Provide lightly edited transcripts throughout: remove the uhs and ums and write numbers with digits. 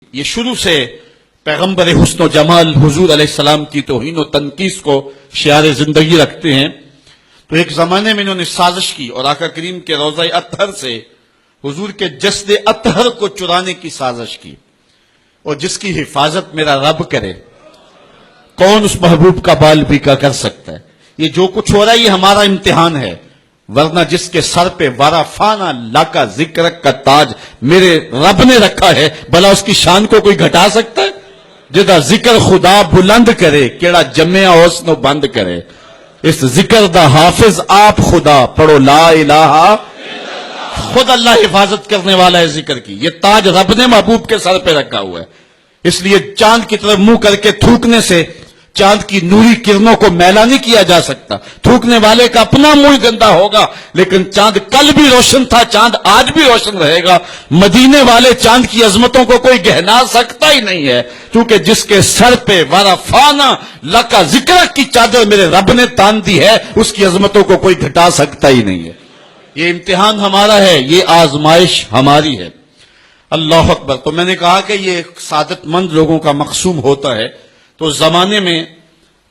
یہ شروع سے پیغمبر حسن و جمال حضور علیہ السلام کی توہین و تنقیص کو شعار زندگی رکھتے ہیں، تو ایک زمانے میں انہوں نے سازش کی اور آقا کریم کے روضہ اطہر سے حضور کے جسد اطہر کو چرانے کی سازش کی، اور جس کی حفاظت میرا رب کرے کون اس محبوب کا بال بھی کر سکتا ہے۔ یہ جو کچھ ہو رہا ہے یہ ہمارا امتحان ہے، ورنہ جس کے سر پہ وارا فانا لاکا ذکر کا تاج میرے رب نے رکھا ہے، بھلا اس کی شان کو کوئی گھٹا سکتا ہے؟ جدا ذکر خدا بلند کرے کیڑا جمع حسن و بند کرے، اس ذکر دا حافظ آپ خدا پڑھو لا الہ، خود اللہ حفاظت کرنے والا ہے ذکر کی۔ یہ تاج رب نے محبوب کے سر پہ رکھا ہوا ہے، اس لیے چاند کی طرف منہ کر کے تھوکنے سے چاند کی نوری کرنوں کو میلا نہیں کیا جا سکتا۔ تھوکنے والے کا اپنا منہ گندا ہوگا، لیکن چاند کل بھی روشن تھا، چاند آج بھی روشن رہے گا۔ مدینے والے چاند کی عظمتوں کو کوئی گہنا سکتا ہی نہیں ہے، کیونکہ جس کے سر پہ ورفانا لکا ذکر کی چادر میرے رب نے تان دی ہے، اس کی عظمتوں کو کوئی گھٹا سکتا ہی نہیں ہے۔ یہ امتحان ہمارا ہے، یہ آزمائش ہماری ہے۔ اللہ اکبر۔ تو میں نے کہا کہ یہ سعادت مند لوگوں کا مقسوم ہوتا ہے، تو زمانے میں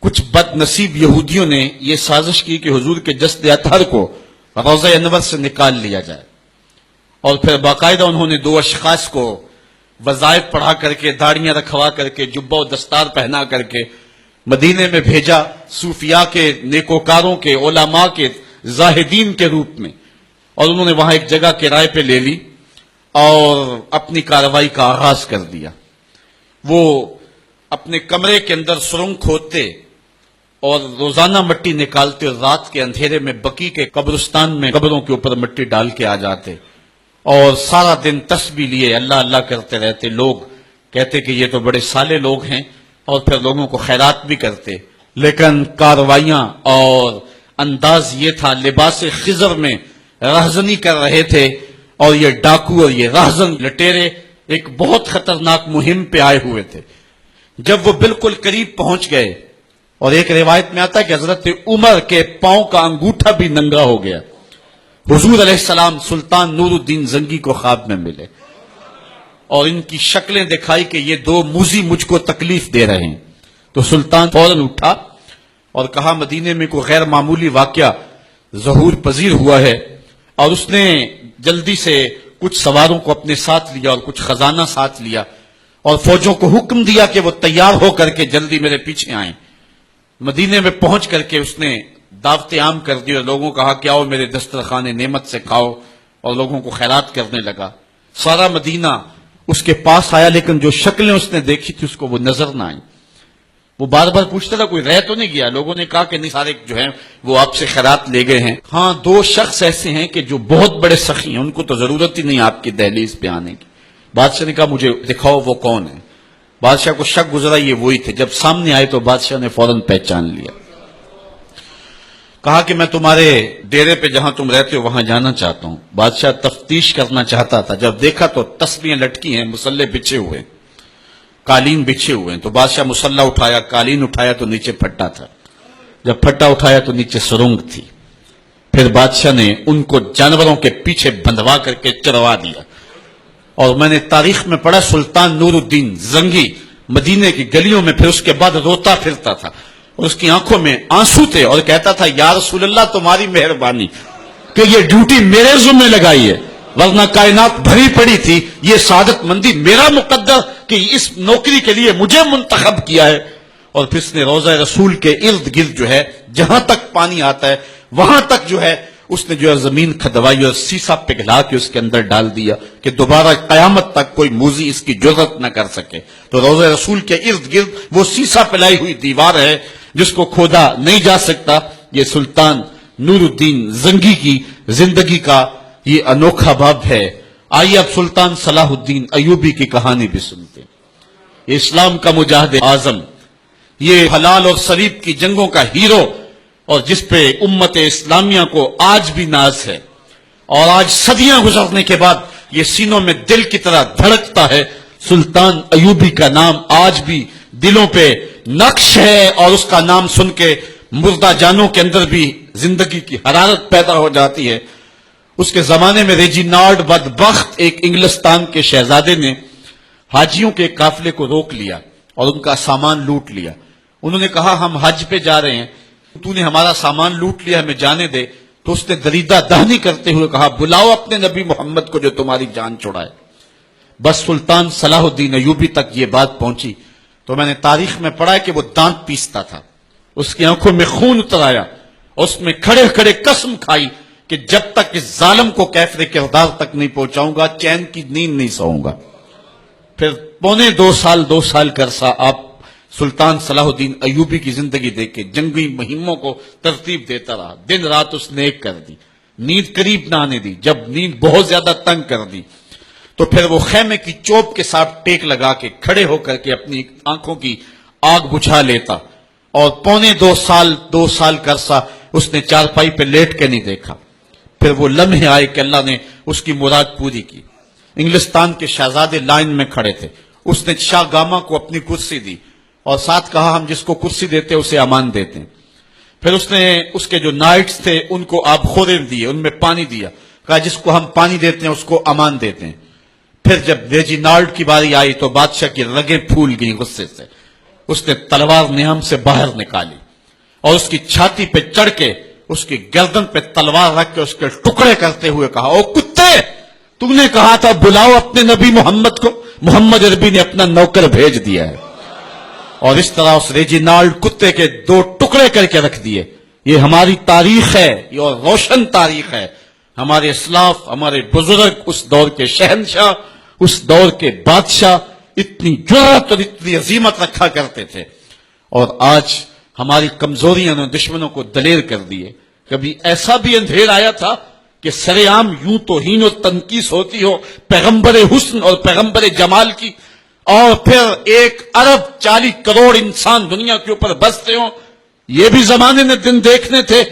کچھ بد نصیب یہودیوں نے یہ سازش کی کہ حضور کے جسد اطہر کو روضہ انور سے نکال لیا جائے، اور پھر باقاعدہ انہوں نے 2 اشخاص کو وظائف پڑھا کر کے، داڑیاں رکھوا کر کے، جبہ و دستار پہنا کر کے مدینے میں بھیجا، صوفیاء کے، نیکوکاروں کے، علماء کے، زاہدین کے روپ میں، اور انہوں نے وہاں ایک جگہ کرائے پہ لے لی اور اپنی کارروائی کا آغاز کر دیا۔ وہ اپنے کمرے کے اندر سرنگ کھودتے اور روزانہ مٹی نکالتے، اور رات کے اندھیرے میں بقی کے قبرستان میں قبروں کے اوپر مٹی ڈال کے آ جاتے، اور سارا دن تسبیح لیے اللہ اللہ کرتے رہتے۔ لوگ کہتے کہ یہ تو بڑے صالح لوگ ہیں، اور پھر لوگوں کو خیرات بھی کرتے، لیکن کارروائیاں اور انداز یہ تھا، لباس خضر میں رہزنی کر رہے تھے، اور یہ ڈاکو اور یہ رہزن لٹیرے ایک بہت خطرناک مہم پہ آئے ہوئے تھے۔ جب وہ بالکل قریب پہنچ گئے، اور ایک روایت میں آتا ہے کہ حضرت عمر کے پاؤں کا انگوٹھا بھی ننگا ہو گیا، حضور علیہ السلام سلطان نور الدین زنگی کو خواب میں ملے، اور ان کی شکلیں دکھائی کہ یہ 2 موذی مجھ کو تکلیف دے رہے ہیں۔ تو سلطان فوراً اٹھا اور کہا مدینے میں کوئی غیر معمولی واقعہ ظہور پذیر ہوا ہے، اور اس نے جلدی سے کچھ سواروں کو اپنے ساتھ لیا اور کچھ خزانہ ساتھ لیا، اور فوجوں کو حکم دیا کہ وہ تیار ہو کر کے جلدی میرے پیچھے آئیں۔ مدینے میں پہنچ کر کے اس نے دعوت عام کر دی، اور لوگوں کہا کہ آؤ میرے دسترخوان نعمت سے کھاؤ، اور لوگوں کو خیرات کرنے لگا۔ سارا مدینہ اس کے پاس آیا، لیکن جو شکلیں اس نے دیکھی تھی اس کو وہ نظر نہ آئیں۔ وہ بار بار پوچھتا تھا کوئی رہ تو نہیں گیا؟ لوگوں نے کہا کہ نہیں، سارے جو ہیں وہ آپ سے خیرات لے گئے ہیں۔ ہاں 2 شخص ایسے ہیں کہ جو بہت بڑے سخی ہیں، ان کو تو ضرورت ہی نہیں آپ کی دہلیز پہ آنے کی۔ بادشاہ نے کہا مجھے دکھاؤ وہ کون ہے۔ بادشاہ کو شک گزرا یہ وہی تھے۔ جب سامنے آئے تو بادشاہ نے فوراً پہچان لیا، کہا کہ میں تمہارے ڈیرے پہ جہاں تم رہتے ہو وہاں جانا چاہتا ہوں۔ بادشاہ تفتیش کرنا چاہتا تھا، جب دیکھا تو تسبیحیں لٹکی ہیں، مصلے بچھے ہوئے، قالین بچھے ہوئے ہیں، تو بادشاہ مصلہ اٹھایا، قالین اٹھایا تو نیچے پھٹا تھا، جب پھٹا اٹھایا تو نیچے سرنگ تھی۔ پھر بادشاہ نے ان کو جانوروں کے پیچھے بندھوا کر کے چروا دیا، اور میں نے تاریخ میں پڑھا سلطان نور الدین زنگی مدینے کی گلیوں میں پھر اس کے بعد روتا پھرتا تھا، اور اس کی آنکھوں میں آنسو تھے، اور کہتا تھا یا رسول اللہ تمہاری مہربانی کہ یہ ڈیوٹی میرے ذمہ لگائی ہے، ورنہ کائنات بھری پڑی تھی، یہ سعادت مندی میرا مقدر کہ اس نوکری کے لیے مجھے منتخب کیا ہے۔ اور پھر اس نے روضہ رسول کے ارد گرد جو ہے جہاں تک پانی آتا ہے وہاں تک جو ہے اس نے جو ہے زمین کھدوائی اور سیسا پگھلا کے اس کے اندر ڈال دیا کہ دوبارہ قیامت تک کوئی موذی اس کی جرأت نہ کر سکے۔ تو روضہ رسول کے ارد گرد وہ سیسا پلائی ہوئی دیوار ہے جس کو کھودا نہیں جا سکتا۔ یہ سلطان نور الدین زنگی کی زندگی کا یہ انوکھا باب ہے۔ آئیے اب سلطان صلاح الدین ایوبی کی کہانی بھی سنتے ہیں۔ یہ اسلام کا مجاہد اعظم، یہ حلال اور صلیب کی جنگوں کا ہیرو، اور جس پہ امت اسلامیہ کو آج بھی ناز ہے، اور آج صدیاں گزرنے کے بعد یہ سینوں میں دل کی طرح دھڑکتا ہے۔ سلطان ایوبی کا نام آج بھی دلوں پہ نقش ہے، اور اس کا نام سن کے مردہ جانوں کے اندر بھی زندگی کی حرارت پیدا ہو جاتی ہے۔ اس کے زمانے میں ریجینالڈ بدبخت ایک انگلستان کے شہزادے نے حاجیوں کے قافلے کو روک لیا اور ان کا سامان لوٹ لیا. انہوں نے کہا ہم حج پہ جا رہے ہیں, تو نے ہمارا سامان لوٹ لیا, ہمیں جانے دے. تو اس نے دریدہ دہنی کرتے ہوئے کہا بلاؤ اپنے نبی محمد کو جو تمہاری جان چھڑائے. بس سلطان صلاح الدین ایوبی تک یہ بات پہنچی تو میں نے تاریخ میں پڑھا ہے کہ وہ دانت پیستا تھا, اس کی آنکھوں میں خون اتر آیا, اس میں کھڑے کھڑے قسم کھائی کہ جب تک اس ظالم کو کیفر کردار تک نہیں پہنچاؤں گا چین کی نیند نہیں سوؤں گا. پھر پونے 2 سال کا عرصہ آپ سلطان صلاح الدین ایوبی کی زندگی دیکھ کے جنگی مہموں کو ترتیب دیتا رہا, دن رات اس نے ایک کر دی, نیند قریب نہ آنے دی. جب نیند بہت زیادہ تنگ کر دی تو پھر وہ خیمے کی چوب کے ساتھ ٹیک لگا کے کھڑے ہو کر کے اپنی آنکھوں کی آگ بجھا لیتا, اور پونے 2 سال کا عرصہ اس نے چارپائی پہ لیٹ کے نہیں دیکھا. پھر وہ لمحے آئے کہ اللہ نے اس کی مراد پوری کی. انگلستان کے شہزادے لائن میں کھڑے تھے, اس نے شاہ گاما کو اپنی کرسی دی اور ساتھ کہا ہم جس کو کرسی دیتے اسے امان دیتے ہیں. پھر اس نے اس کے جو نائٹس تھے ان کو آب خورے دیے, ان میں پانی دیا, کہا جس کو ہم پانی دیتے ہیں اس کو امان دیتے ہیں. پھر جب ریجینالڈ کی باری آئی تو بادشاہ کی رگیں پھول گئی غصے سے. اس نے تلوار نیام سے باہر نکالی اور اس کی چھاتی پہ چڑھ کے اس کی گردن پہ تلوار رکھ کے اس کے ٹکڑے کرتے ہوئے کہا او کتے, تم نے کہا تھا بلاؤ اپنے نبی محمد کو, محمد عربی نے اپنا نوکر بھیج دیا ہے. اور اس طرح اس ریجینالڈ کتے کے 2 ٹکڑے کر کے رکھ دیے. یہ ہماری تاریخ ہے, یہ اور روشن تاریخ ہے. ہمارے اسلاف, ہمارے بزرگ اس دور کے شہنشاہ, اس دور کے بادشاہ اتنی جرأت اور اتنی عظیمت رکھا کرتے تھے. اور آج ہماری کمزوریاں نے دشمنوں کو دلیر کر دیے. کبھی ایسا بھی اندھیر آیا تھا کہ سر عام یوں توہین و تنقیص ہوتی ہو پیغمبر حسن اور پیغمبر جمال کی, اور پھر 1 ارب 40 کروڑ انسان دنیا کے اوپر بستے ہوں. یہ بھی زمانے نے دن دیکھنے تھے.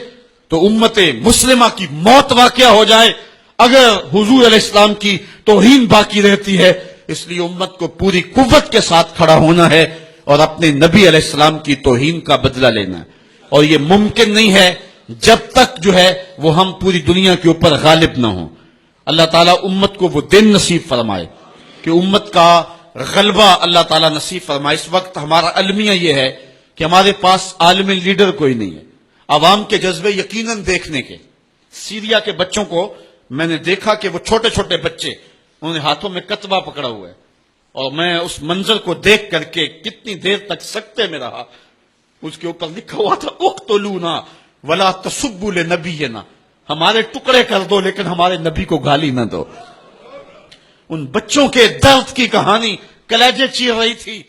تو امت مسلمہ کی موت واقع ہو جائے اگر حضور علیہ السلام کی توہین باقی رہتی ہے. اس لیے امت کو پوری قوت کے ساتھ کھڑا ہونا ہے اور اپنے نبی علیہ السلام کی توہین کا بدلہ لینا ہے. اور یہ ممکن نہیں ہے جب تک جو ہے وہ ہم پوری دنیا کے اوپر غالب نہ ہوں. اللہ تعالیٰ امت کو وہ دن نصیب فرمائے کہ امت کا غلبہ اللہ تعالیٰ نصیب فرمائے. اس وقت ہمارا المیہ یہ ہے کہ ہمارے پاس عالم لیڈر کوئی نہیں ہے. عوام کے جذبے یقیناً دیکھنے کے. سیریا کے بچوں کو میں نے دیکھا کہ وہ چھوٹے چھوٹے بچے, انہوں نے ہاتھوں میں کتبہ پکڑا ہوا ہے, اور میں اس منظر کو دیکھ کر کے کتنی دیر تک سکتے میں رہا. اس کے اوپر لکھا ہوا تھا اقتلونا ولا تسبوا لنبینا, ہمارے ٹکڑے کر دو لیکن ہمارے نبی کو گالی نہ دو. ان بچوں کے درد کی کہانی کلیجے چیر رہی تھی.